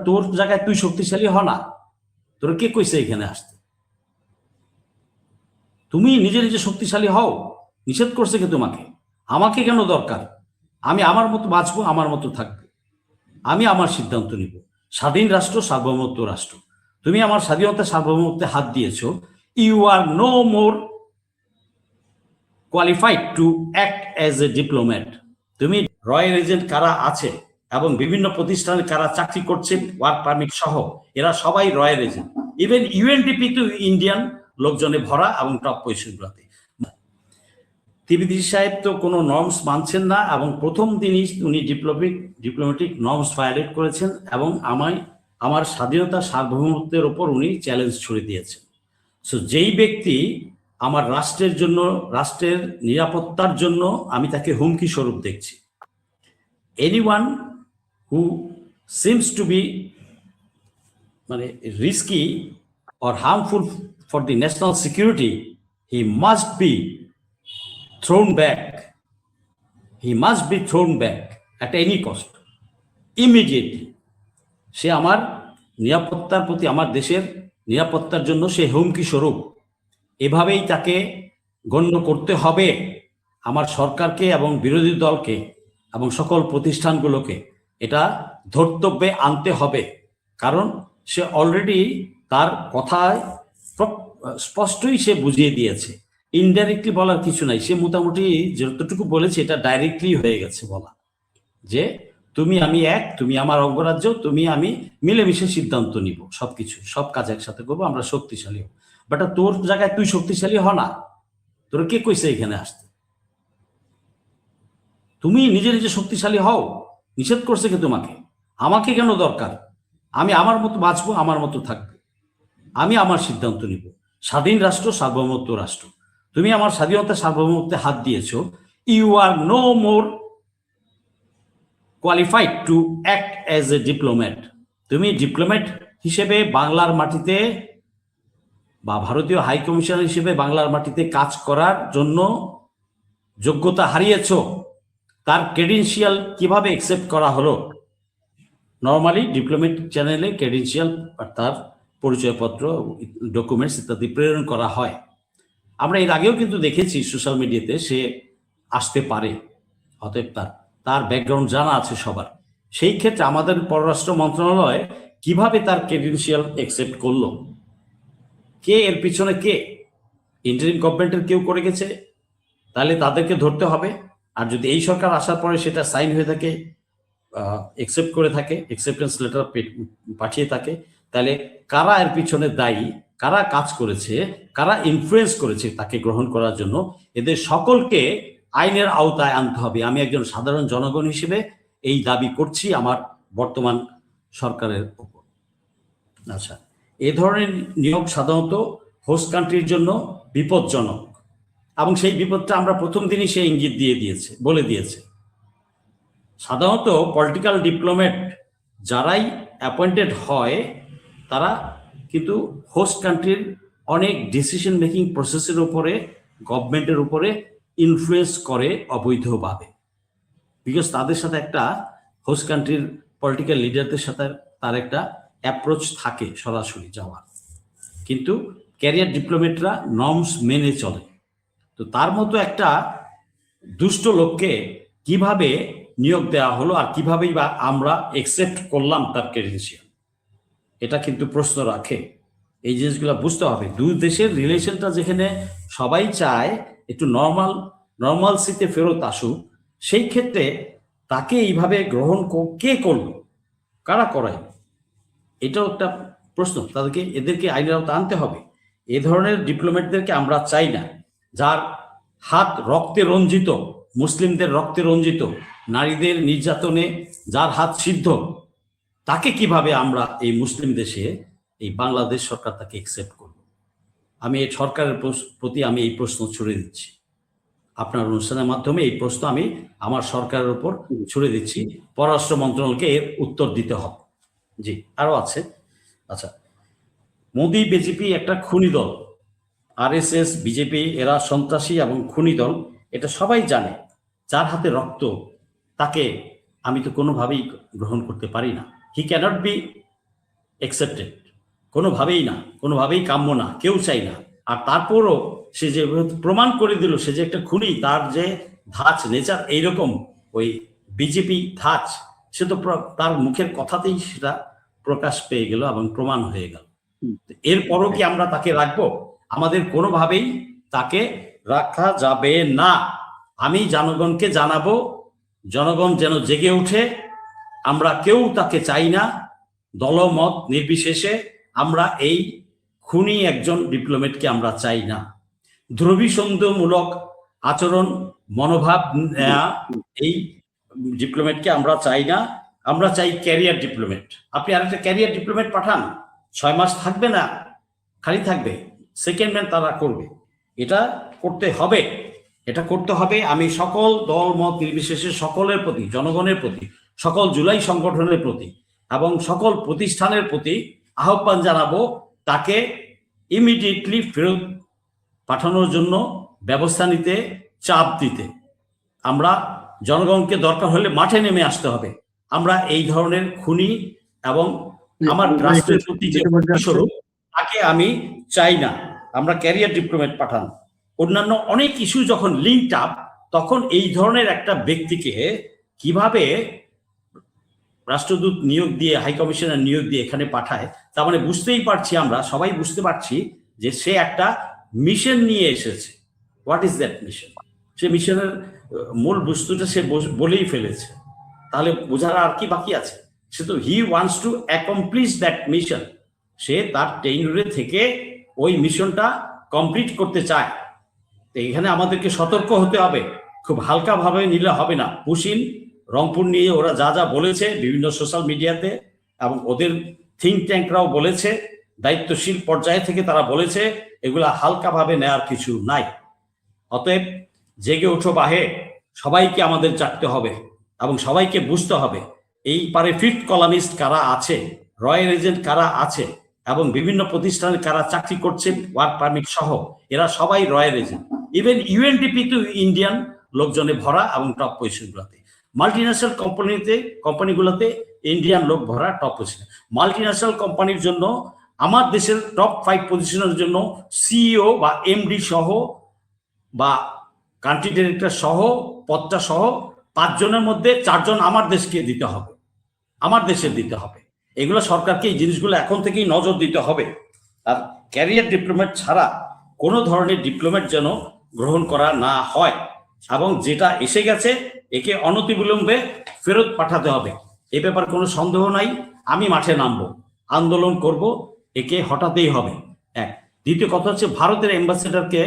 তোর জায়গায় তুই শক্তিশালী হ না, তোর কে কইছে এখানে আসতে? তুমি নিজে নিজে শক্তিশালী হও, নিষেধ করছে কে তোমাকে? আমাকে কেন দরকার? আমি আমার মতো বাঁচবো, আমার মতো থাকবে, আমি আমার সিদ্ধান্ত নিব। স্বাধীন রাষ্ট্র, সার্বভৌমত্ব রাষ্ট্র, তুমি আমার স্বাধীনতা সার্বভৌমত্বে হাত দিয়েছ। You are no more qualified to act as a diplomat. তুমি রয়্যাল এজেন্ট কারা আছে এবং বিভিন্ন প্রতিষ্ঠানে কারা চাকরি করছে ওয়ার্ক পারমিট সহ, এরা সবাই রয়্যাল এজেন্ট। ইভেন ইউএনডিপি তো ইন্ডিয়ান লোকজনে ভরা এবং টপ পজিশনগুলোতে। ত্রিবেদী সাহেব তো কোনো নর্মস মানছেন না এবং প্রথম দিনই উনি ডিপ্লোম্যাটিক নর্মস ভায়োলেট করেছেন এবং আমার স্বাধীনতা সার্বভৌমত্বের ওপর উনি চ্যালেঞ্জ ছুড়ে দিয়েছেন। সো যেই ব্যক্তি আমার রাষ্ট্রের জন্য, রাষ্ট্রের নিরাপত্তার জন্য আমি তাকে হুমকি স্বরূপ দেখছি। Anyone who seems to be মানে risky or harmful for the national security, he must be thrown back. He must be thrown back at any cost, immediately. সে আমার নিরাপত্তার প্রতি, আমার দেশের নিরাপত্তার জন্য সে হুমকি স্বরূপ, এভাবেই তাকে গণ্য করতে হবে। আমার সরকারকে এবং বিরোধী দলকে এবং সকল প্রতিষ্ঠানগুলোকে এটা ধর্তব্যে আনতে হবে, কারণ সে অলরেডি তার কথায় স্পষ্টই সে বুঝিয়ে দিয়েছে। ইনডাইরেক্টলি বলার কিছু নাই, সে মোটামুটি যতটুকু বলেছে এটা ডাইরেক্টলি হয়ে গেছে বলা, যে তুমি আমি এক, তুমি আমার অঙ্গরাজ্য, তুমি আমি মিলেমিশে সিদ্ধান্ত নিব, সবকিছু সব কাজ একসাথে করবো, আমরা শক্তিশালী হব। বাট তোর জায়গায় তুই শক্তিশালী হ না, তোর কে কইছে এখানে আসতে? তুমি নিজে নিজে শক্তিশালী হও, নিষেধ করছে কে তোমাকে? আমাকে কেন দরকার? আমি আমার মতো বাঁচবো, আমার মতো থাকবে, আমি আমার সিদ্ধান্ত নিব। স্বাধীন রাষ্ট্র, সার্বভৌমত্ব রাষ্ট্র, তুমি আমার স্বাধীনতা সার্বভৌমত্বে হাত দিয়েছ। You are no more qualified to act as a diplomat. তুমি ডিপ্লোম্যাট হিসেবে বাংলার মাটিতে বা ভারতীয় হাই কমিশনার হিসেবে বাংলার মাটিতে কাজ করার জন্য যোগ্যতা হারিয়েছ। তার ক্রেডেনশিয়াল কিভাবে অ্যাকসেপ্ট করা হলো? নর্মালি ডিপ্লোম্যাট চ্যানেলে ক্রেডেনশিয়াল, তার পরিচয়পত্র, ডকুমেন্টস ইত্যাদি প্রেরণ করা হয়। আমরা এর আগেও কিন্তু দেখেছি সোশ্যাল মিডিয়াতে সে আসতে পারে, অতএব তার ব্যাকগ্রাউন্ড জানা আছে সবার। সেই ক্ষেত্রে আমাদের পররাষ্ট্র মন্ত্রণালয় কিভাবে তার ক্রেডেনশিয়াল অ্যাকসেপ্ট করলো? কে এর পিছনে? কে? ইন্টারিম গভর্নমেন্টের কেউ করে গেছে, তাহলে তাদেরকে ধরতে হবে। আর যদি এই সরকার আসার পরে সেটা সাইন হয়ে থাকে, অ্যাকসেপ্ট করে থাকে, অ্যাকসেপ্টেন্স লেটার পাঠিয়ে থাকে, তাহলে কারা এর পিছনে দায়ী, কারা কাজ করেছে, কারা ইনফ্লুয়েন্স করেছে তাকে গ্রহণ করার জন্য, এদের সকলকে আইনের আওতায় আনতে হবে। আমি একজন সাধারণ জনগণ হিসেবে এই দাবি করছি আমার বর্তমান সরকারের উপর। আচ্ছা, এ ধরনের নিয়োগ সাধারণত হোস্ট কান্ট্রির জন্য বিপজ্জনক, এবং সেই বিপদটা আমরা প্রথম দিনই সে ইঙ্গিত বলে দিয়েছে। সাধারণত পলিটিক্যাল ডিপ্লোম্যাট যারাই অ্যাপয়েন্টেড হয়, তারা কিন্তু হোস্ট কান্ট্রির অনেক ডিসিশন মেকিং প্রসেসের উপরে, গভর্নমেন্টের উপরে ইনফ্লুয়েন্স করে অবৈধভাবে। বিকজ তাদের সাথে একটা, হোস্ট কান্ট্রির পলিটিক্যাল লিডারদের সাথে তার একটা অ্যাপ্রোচ থাকে সরাসরি যাওয়ার, কিন্তু ক্যারিয়ার ডিপ্লোম্যাটরা নর্মস মেনে চলে। তো তার মতো একটা দুষ্ট লোককে কিভাবে নিয়োগ দেওয়া হলো, আর কিভাবেই বা আমরা অ্যাকসেপ্ট করলাম তার ক্রেডেনশিয়াল, এটা কিন্তু প্রশ্ন রাখে। এই জিনিসগুলো বুঝতে হবে। দুই দেশের রিলেশনটা যেখানে সবাই চায় একটু নর্মালসিতে ফেরত আসুক, সেই ক্ষেত্রে তাকে এইভাবে গ্রহণ কে করলো, কারা করায়, এটাও একটা প্রশ্ন। এদেরকে আইনের আওতায় আনতে হবে। এ ধরনের ডিপ্লোম্যাটদেরকে আমরা চাই না, যার হাত রক্তে রঞ্জিত, মুসলিমদের রক্তে রঞ্জিত, নারীদের নির্যাতনে যার হাত সিদ্ধ, তাকে কিভাবে আমরা এই মুসলিম দেশে, এই বাংলাদেশ সরকার তাকে অ্যাকসেপ্ট করব? আমি এই সরকারের প্রতি আমি এই প্রশ্ন ছুড়ে দিচ্ছি, আপনার অনুষ্ঠানের মাধ্যমে এই প্রশ্ন আমি আমার সরকারের উপর ছুড়ে দিচ্ছি। পররাষ্ট্র মন্ত্রণালয়কে এর উত্তর দিতে হবে। জি, আরো আছে। আচ্ছা, মোদি বিজেপি একটা খুনি দল, আরএসএস বিজেপি এরা সন্ত্রাসী এবং খুনি দল, এটা সবাই জানে। যার হাতে রক্ত, তাকে আমি তো কোনোভাবেই গ্রহণ করতে পারি না। হি ক্যানট বি অ্যাকসেপ্টেড, কোনোভাবেই না, কোনোভাবেই কাম্য না, কেউ চাই না। আর তারপরও সে যে প্রমাণ করে দিল সে যে একটা খুনি, তার যে ধাঁচ নেচার এইরকম, ওই বিজেপি ধাঁচ, সে তো তার মুখের কথাতেই সেটা প্রকাশ পেয়ে গেল এবং প্রমাণ হয়ে গেল। এরপরও কি আমরা তাকে রাখবো? আমাদের কোনোভাবেই তাকে রাখা যাবে না। আমি জনগণকে জানাবো, জনগণ যেন জেগে ওঠে। আমরা কেউ তাকে চাই না, দলমত নির্বিশেষে। আমরা এই খুনি একজন ডিপ্লোমেটকে আমরা চাই না। ধ্রুবীসন্ধমূলক আচরণ, মনোভাব এই ডিপ্লোমেটকে আমরা চাই না। আমরা চাই ক্যারিয়ার ডিপ্লোমেট। আপনি আরেকটা ক্যারিয়ার ডিপ্লোমেট পাঠান, 6 মাস থাকবে না, খালি থাকবে, সেকেন্ড ম্যান তারা করবে। এটা করতে হবে, এটা করতে হবে। আমি সকল দল মত নির্বিশেষে সকলের প্রতি, জনগণের প্রতি, সকল জুলাই সংগঠনের প্রতি এবং সকল প্রতিষ্ঠানের প্রতি আহ্বান জানাবো তাকে ইমিডিয়েটলি ফেরত পাঠানোর জন্য ব্যবস্থা নিতে, চাপ দিতে। আমরা জনগণকে দরকার হলে মাঠে নেমে আসতে হবে। আমরা এই ধরনের খুনি এবং আমার রাষ্ট্রের প্রতি যে স্বরূপ তাকে আমি চাই না। আমরা ক্যারিয়ার ডিপ্লোমেট পাঠান। অন্যান্য অনেক ইস্যু যখন লিঙ্কড আপ, তখন এই ধরনের একটা ব্যক্তিকে কিভাবে রাষ্ট্রদূত নিয়োগ দিয়ে, হাই কমিশনার নিয়োগ দিয়ে এখানে পাঠায়, তার মানে বুঝতেই পারছি, আমরা সবাই বুঝতে পারছি যে সে একটা মিশন নিয়ে এসেছে। What is that mission? সে মিশনের মূল বস্তুটা সে বলেই ফেলেছে, তাহলে বোঝার আর কি বাকি আছে? সে তো he wants to accomplish that mission. সে তার টেইনুরে থেকে ওই মিশনটা কমপ্লিট করতে চায়। তো এখানে আমাদেরকে সতর্ক হতে হবে, খুব হালকাভাবে নিলে হবে না। পুশিন রংপুর নিয়ে ওরা যা যা বলেছে বিভিন্ন সোশ্যাল মিডিয়াতে, এবং ওদের থিঙ্ক ট্যাঙ্করাও বলেছে, দায়িত্বশীল পর্যায়ে থেকে তারা বলেছে, এগুলা হালকাভাবে নেওয়ার কিছু নাই। অতএব জেগে ওঠো বাহে, সবাইকে আমাদের জাগতে হবে এবং সবাইকে বুঝতে হবে এই পারে ফিফথ কলামিস্ট কারা আছে, রয়্যাল এজেন্ট কারা আছে, এবং বিভিন্ন প্রতিষ্ঠানে কারা চাকরি করছে ওয়ার্ক পারমিট সহ, এরা সবাই রয়্যাল এজেন্ট। ইভেন ইউএনডিপি তো ইন্ডিয়ান লোকজনে ভরা এবং টপ পজিশনগুলোতে। মাল্টিন্যাশনাল কোম্পানিগুলোতে ইন্ডিয়ান লোক ভরা টপ পজিশন। মাল্টিন্যাশনাল কোম্পানির জন্য আমার দেশের টপ 5 পজিশনের জন্য সিইও বা এমডি সহ বা কান্ট্রি ডিরেক্টর সহ, পদটা সহ 5 জনের মধ্যে 4 জন আমার দেশকে দিতে হবে, আমার দেশে দিতে হবে। এগুলো সরকারকে এই জিনিসগুলো এখন থেকেই নজর দিতে হবে। আর ক্যারিয়ার ডিপ্লোমেট ছাড়া কোনো ধরনের ডিপ্লোমেট যেন গ্রহণ করা না হয়, এবং যেটা এসে গেছে একে অনতিবিলম্বে ফেরত পাঠাতে হবে। এ ব্যাপারে কোনো সন্দেহ নাই। আমি মাঠে নামবো, আন্দোলন করব, একে হটাতেই হবে। এক। দ্বিতীয় কথা হচ্ছে ভারতের অ্যাম্বাসেডারকে